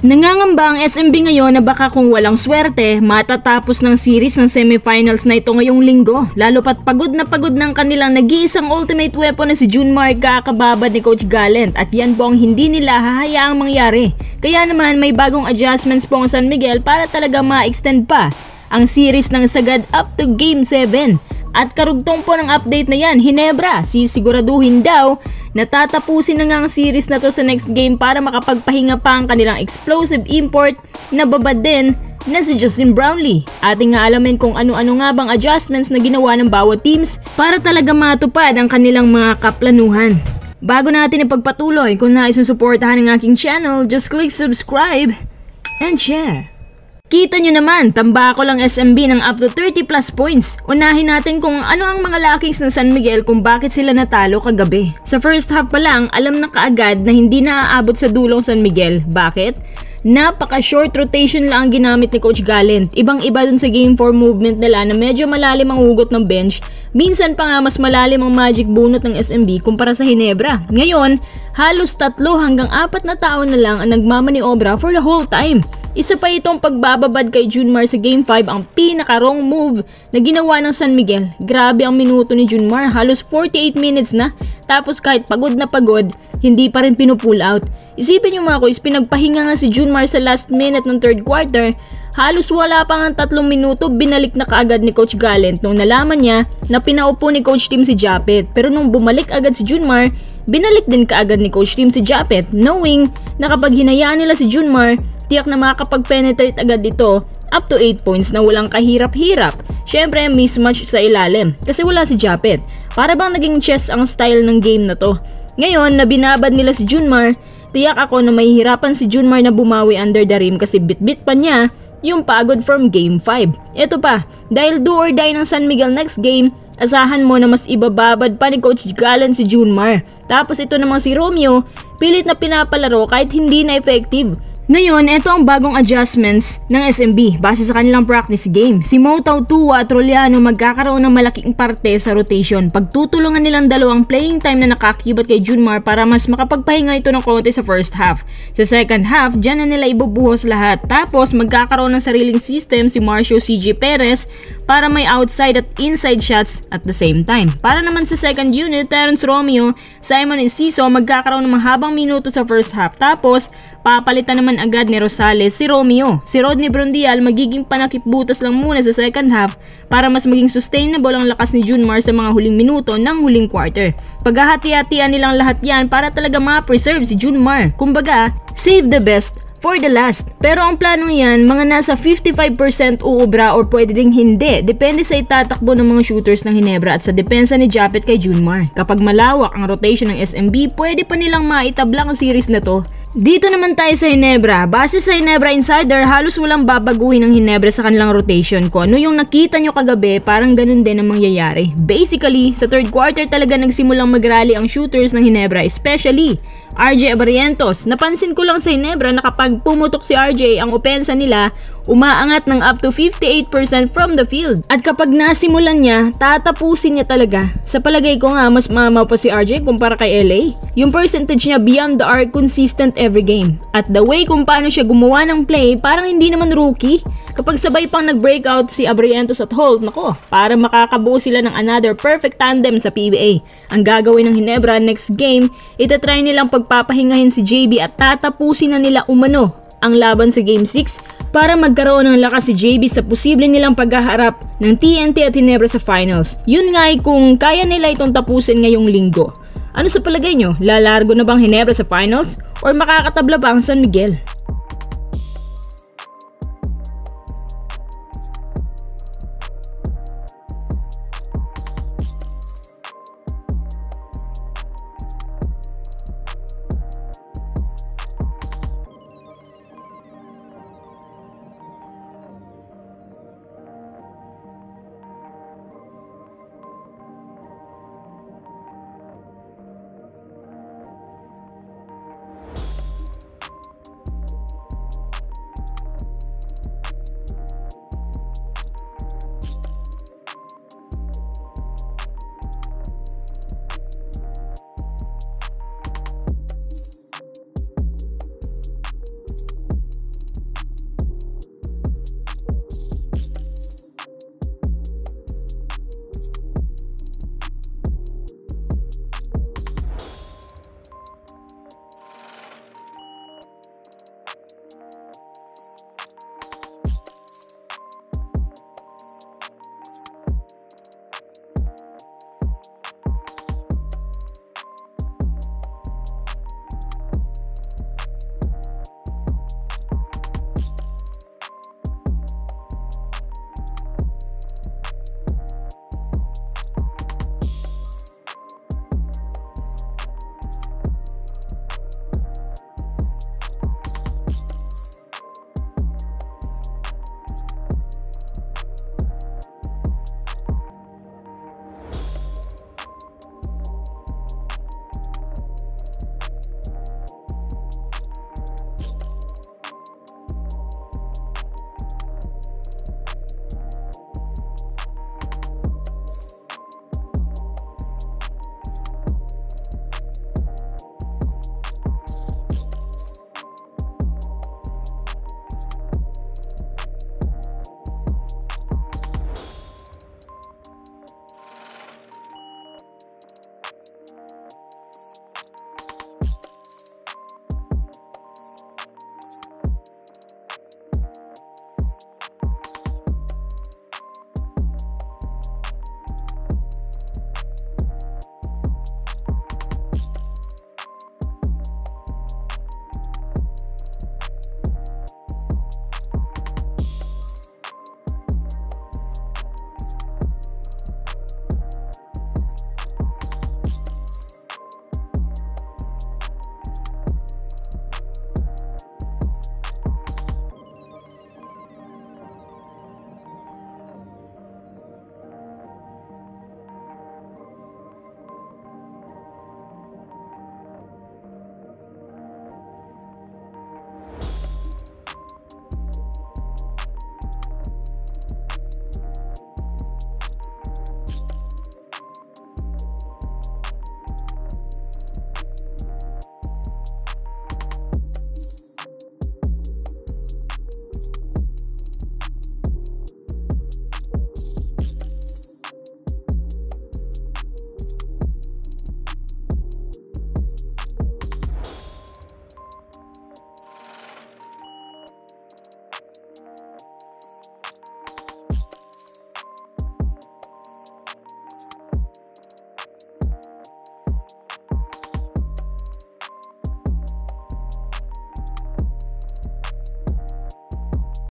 Nangangamba ang SMB ngayon na baka kung walang swerte, matatapos ng series ng semifinals na ito ngayong linggo. Lalo pat pagod na pagod ng kanilang nag-iisang ultimate weapon na si Junmar kakababad ni Coach Gallant at yan po ang hindi nila hahayaang mangyari. Kaya naman may bagong adjustments po ang San Miguel para talaga ma-extend pa ang series ng sagad up to Game 7. At karugtong po ng update na yan, Ginebra, sisiguraduhin daw na tatapusin na nga ang series na to sa next game para makapagpahinga pa ang kanilang explosive import na babad din na si Justin Brownlee. Ating nga alamin kung ano-ano nga bang adjustments na ginawa ng bawat teams para talaga matupad ang kanilang mga kaplanuhan. Bago natin ipagpatuloy, kung nais mong suportahan ang aking channel, just click subscribe and share. Kita nyo naman, tambako lang SMB ng up to 30 plus points. Unahin natin kung ano ang mga lackings ng San Miguel kung bakit sila natalo kagabi. Sa first half pa lang, alam na kaagad na hindi naaabot sa dulong San Miguel. Bakit? Napaka-short rotation lang ang ginamit ni Coach Gallant. Ibang-iba dun sa game 4 movement nila na medyo malalim ang hugot ng bench. Minsan pa nga mas malalim ang magic bunot ng SMB kumpara sa Ginebra. Ngayon, halos 3 hanggang 4 na tao na lang ang nagmamaniobra for the whole time. Isa pa itong pagbababad kay Junmar sa Game 5 ang pinaka-wrong move na ginawa ng San Miguel. Grabe ang minuto ni Junmar, halos 48 minutes na. Tapos kahit pagod na pagod, hindi pa rin pinupull out. Isipin nyo mga kuys, pinagpahinga nga si Junmar sa last minute ng third quarter. Halos wala pa nga 3 minuto, binalik na kaagad ni Coach Gallant nung nalaman niya na pinaupo ni Coach Tim si Japet. Pero nung bumalik agad si Junmar, binalik din kaagad ni Coach Tim si Japet, knowing na kapag hinayaan nila si Junmar, tiyak na makakapag-penetrate agad dito up to 8 points na walang kahirap-hirap. Syempre, mismatch sa ilalim kasi wala si Japet. Para bang naging chess ang style ng game na to. Ngayon, na binabad nila si Junmar, tiyak ako na mahihirapan si Junmar na bumawi under the rim kasi bit-bit pa niya yung pagod from Game 5. Ito pa, dahil do or die ng San Miguel next game, asahan mo na mas ibababad pa ni Coach Gallant si Junmar. Tapos ito namang si Romeo, pilit na pinapalaro kahit hindi na effective. Ngayon, ito ang bagong adjustments ng SMB base sa kanilang practice game. Si Motaw Tua at Roliano magkakaroon ng malaking parte sa rotation. Pagtutulungan nilang dalawang playing time na nakakibat kay Junmar para mas makapagpahinga ito ng konti sa first half. Sa second half, dyan na nila ibubuhos lahat. Tapos magkakaroon ng sariling system si Marcio CJ Perez para may outside at inside shots at the same time. Para naman sa second unit, Terence Romeo, Simon Enciso magkakaroon ng mahabang minuto sa first half. Tapos papalitan naman agad ni Rosales si Romeo. Si Rodney Brondial magiging panakip-butas lang muna sa second half para mas maging sustainable ang lakas ni Junmar sa mga huling minuto ng huling quarter. Paghahati-hatian nilang lahat yan para talaga ma-preserve si Junmar. Kumbaga, save the best for the last. Pero ang planong yan, mga nasa 55% uubra or pwede ding hindi. Depende sa itatakbo ng mga shooters ng Ginebra at sa depensa ni Japet kay Junmar. Kapag malawak ang rotation ng SMB, pwede pa nilang maitabla ang series na to. Dito naman tayo sa Ginebra. Base sa Ginebra Insider, halos walang babaguhin ng Ginebra sa kanilang rotation. Kung ano yung nakita nyo kagabi, parang ganun din ang mangyayari. Basically, sa third quarter talaga nagsimulang mag-rally ang shooters ng Ginebra, especially RJ Abarrientos. Napansin ko lang sa Ginebra na kapag pumutok si RJ, ang opensa nila umaangat ng up to 58% from the field. At kapag nasimulan niya, tatapusin niya talaga. Sa palagay ko nga, mas mamaw pa si RJ kumpara kay LA. Yung percentage niya beyond the arc, consistent every game. At the way kung paano siya gumawa ng play, parang hindi naman rookie. Kapag sabay pang nag-breakout si Abarrientos at Holt, nako, para makakabuo sila ng another perfect tandem sa PBA. Ang gagawin ng Ginebra next game, itatry nilang pagpapahingahin si JB at tatapusin na nila umano ang laban sa Game 6 para magkaroon ng lakas si JB sa posible nilang paghaharap ng TNT at Ginebra sa finals. Yun nga ay kung kaya nila itong tapusin ngayong linggo. Ano sa palagay nyo? Lalargo na bang Ginebra sa finals? Or makakatabla pa ang San Miguel?